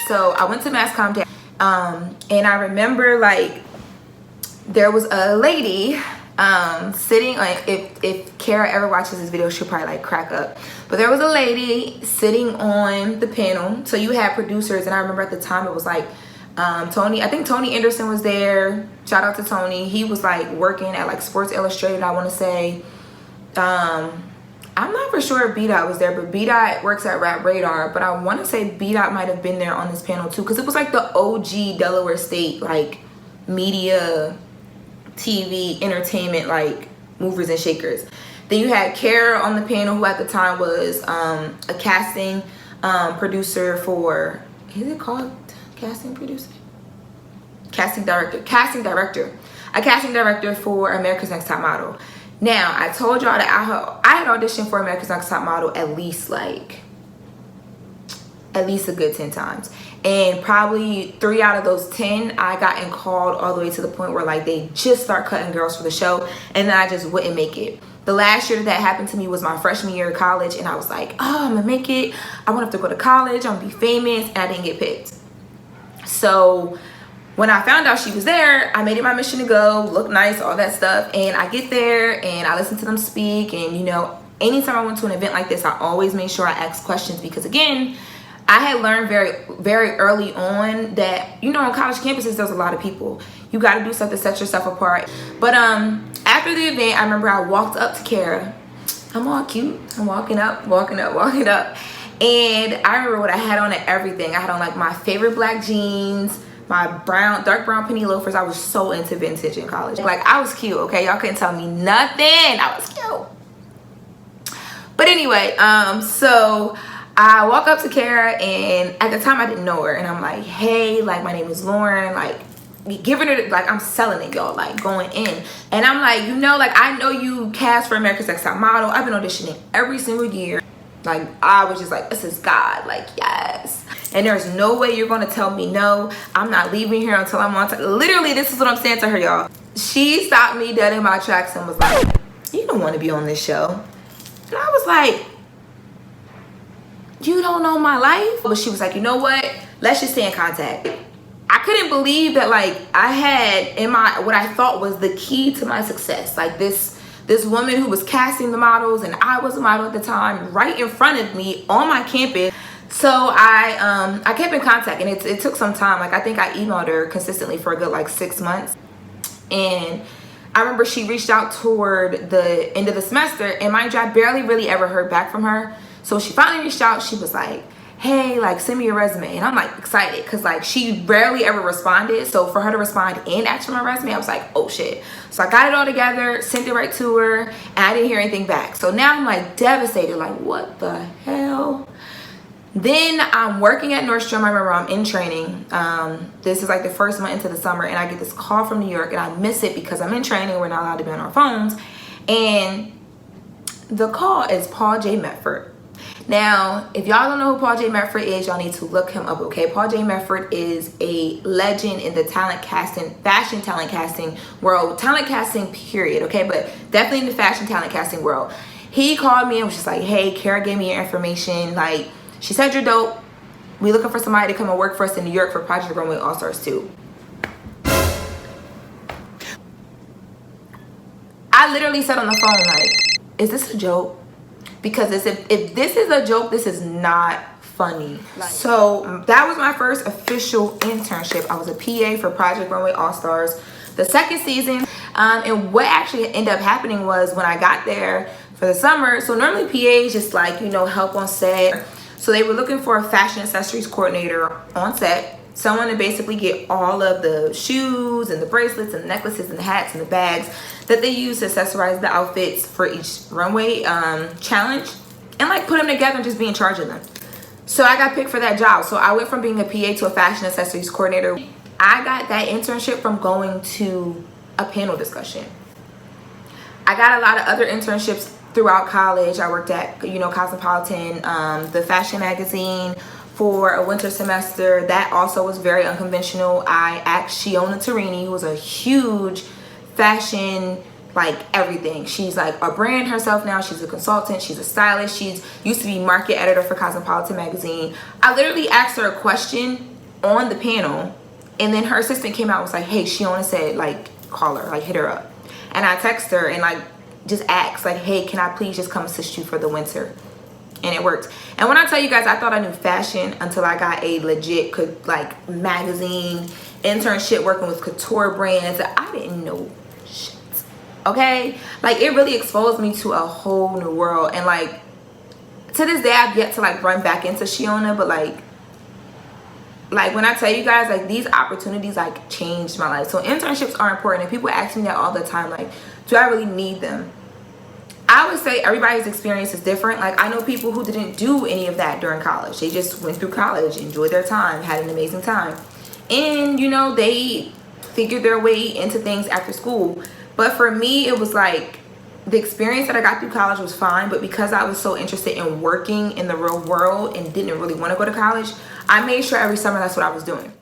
So I went to Mass Comm Day, and I remember like there was a lady sitting on, if Kara ever watches this video, she'll probably like crack up. But there was a lady sitting on the panel. So you had producers, and I remember at the time it was like Tony, I think Tony Anderson was there. Shout out to Tony. He was like working at like Sports Illustrated, I want to say. I'm not for sure if B-Dot was there, but B-Dot works at Rap Radar. But I want to say B-Dot might have been there on this panel too, because it was like the OG Delaware State like media, TV, entertainment, like movers and shakers. Then you had Kara on the panel, who at the time was a casting producer for, is it called casting producer? Casting director. A casting director for America's Next Top Model. Now, I told y'all that I had auditioned for America's Next Top Model at least a good 10 times. And probably 3 out of those 10, I gotten called all the way to the point where like they just start cutting girls for the show, and then I just wouldn't make it. The last year that happened to me was my freshman year of college, and I was like, oh, I'm gonna make it. I want to go to college. I'm gonna be famous, and I didn't get picked. So when I found out she was there, I made it my mission to go, look nice, all that stuff. And I get there and I listen to them speak. And, you know, anytime I went to an event like this, I always made sure I asked questions, because, again, I had learned very, very early on that, you know, on college campuses, there's a lot of people. You got to do stuff to set yourself apart. But after the event, I remember I walked up to Kara. I'm all cute. I'm walking up. And I remember what I had on and everything. I had on, like, my favorite black jeans, my dark brown penny loafers. I was so into vintage in college. Like, I was cute, okay? Y'all couldn't tell me nothing. I was cute. But anyway, so I walk up to Kara, and at the time I didn't know her, and I'm like, hey, like, my name is Loren, like, giving her, like, I'm selling it, y'all, like, going in. And I'm like, you know, like, I know you cast for America's Next Top Model. I've been auditioning every single year. Like, I was just like, this is God, like, yes. And there's no way you're gonna tell me no. I'm not leaving here until I'm on time. Literally, this is what I'm saying to her, y'all. She stopped me dead in my tracks and was like, you don't want to be on this show. And I was like, you don't know my life? But she was like, you know what? Let's just stay in contact. I couldn't believe that, like, I had in my, what I thought was the key to my success. Like, this woman who was casting the models, and I was a model at the time, right in front of me on my campus. So I kept in contact, and it took some time. Like, I think I emailed her consistently for a good like 6 months. And I remember she reached out toward the end of the semester, and mind you, I barely really ever heard back from her. So she finally reached out. She was like, hey, like, send me your resume. And I'm like excited, because like she barely ever responded. So for her to respond and ask for my resume, I was like, oh shit. So I got it all together, sent it right to her, and I didn't hear anything back. So now I'm like devastated, like, what the hell? Then I'm working at Nordstrom. I remember I'm in training. This is like the first month into the summer, and I get this call from New York, and I miss it because I'm in training. We're not allowed to be on our phones. And the call is Paul J. Medford. Now, if y'all don't know who Paul J. Medford is, y'all need to look him up, okay? Paul J. Medford is a legend in the talent casting, fashion talent casting world, talent casting period, okay? But definitely in the fashion talent casting world. He called me and was just like, hey, Kara gave me your information. Like, she said you're dope. We looking for somebody to come and work for us in New York for Project Runway All-Stars 2. I literally said on the phone, like, is this a joke? Because if this is a joke, this is not funny. So that was my first official internship. I was a PA for Project Runway All-Stars, the second season. And what actually ended up happening was when I got there for the summer, so normally PAs just like, you know, help on set. So they were looking for a fashion accessories coordinator on set, someone to basically get all of the shoes and the bracelets and the necklaces and the hats and the bags that they use to accessorize the outfits for each runway challenge, and like put them together and just be in charge of them. So I got picked for that job. So I went from being a PA to a fashion accessories coordinator. I got that internship from going to a panel discussion. I got a lot of other internships throughout college. I worked at, you know, Cosmopolitan, the fashion magazine, for a winter semester. That also was very unconventional. I asked Shiona Tarini, who was a huge fashion, like everything. She's like a brand herself now. She's a consultant. She's a stylist. She's used to be market editor for Cosmopolitan magazine. I literally asked her a question on the panel, and then her assistant came out and was like, hey, Shiona said, like, call her, like, hit her up. And I text her and, like, just asked, like, hey, can I please just come assist you for the winter? And it worked. And when I tell you guys, I thought I knew fashion until I got a legit, like, magazine internship working with couture brands. I didn't know shit, okay? Like, it really exposed me to a whole new world. And, like, to this day, I've yet to, like, run back into Shiona, but, like when I tell you guys, like, these opportunities, like, changed my life. So internships are important, and people ask me that all the time, like, do I really need them? I would say everybody's experience is different. Like, I know people who didn't do any of that during college. They just went through college, enjoyed their time, had an amazing time, and, you know, they figured their way into things after school. But for me, it was like, the experience that I got through college was fine, but because I was so interested in working in the real world and didn't really want to go to college, I made sure every summer that's what I was doing.